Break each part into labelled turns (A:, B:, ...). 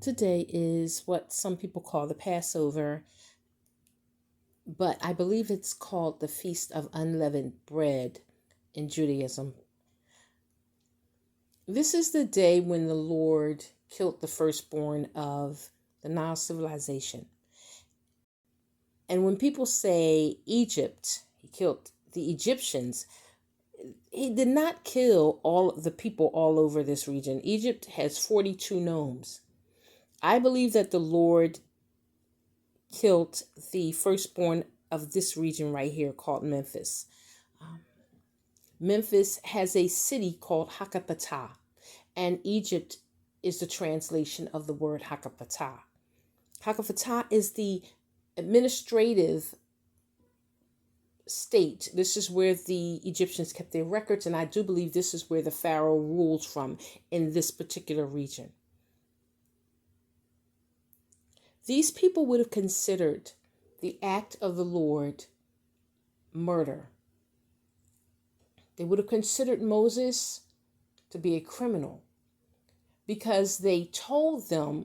A: Today is what some people call the Passover, but I believe it's called the Feast of Unleavened Bread in Judaism. This is the day when the Lord killed the firstborn of the Nile civilization. And when people say Egypt, he killed the Egyptians, he did not kill all of the people all over this region. Egypt has 42 nomes. I believe that the Lord killed the firstborn of this region right here called Memphis. Memphis has a city called Hakapatah, and Egypt is the translation of the word Hakapatah. Hakapatah is the administrative state. This is where the Egyptians kept their records, and I do believe this is where the Pharaoh rules from in this particular region. These people would have considered the act of the Lord murder. They would have considered Moses to be a criminal because they told the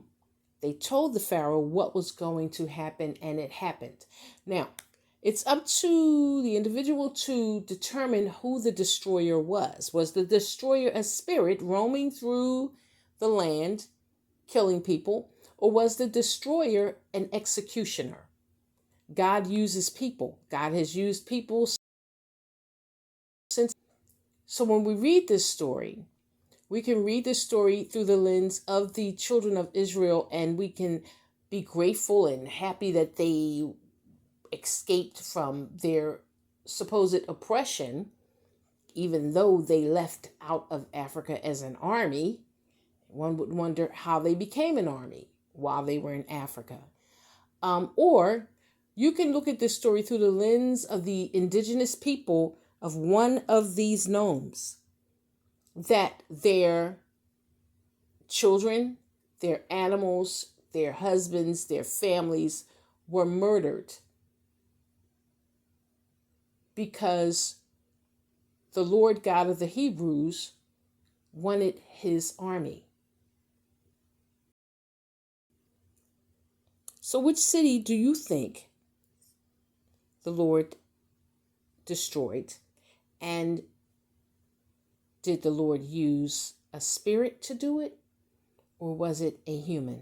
A: Pharaoh what was going to happen, and it happened. Now, it's up to the individual to determine who the destroyer was. Was the destroyer a spirit roaming through the land, killing people, or was the destroyer an executioner? God uses people. God has used people since. So when we read this story, we can read this story through the lens of the children of Israel, and we can be grateful and happy that they escaped from their supposed oppression, even though they left out of Africa as an army. One would wonder how they became an army while they were in Africa. Or you can look at this story through the lens of the indigenous people of one of these nomes, that their children, their animals, their husbands, their families were murdered because the Lord God of the Hebrews wanted his army. So which city do you think the Lord destroyed? And did the Lord use a spirit to do it, or was it a human?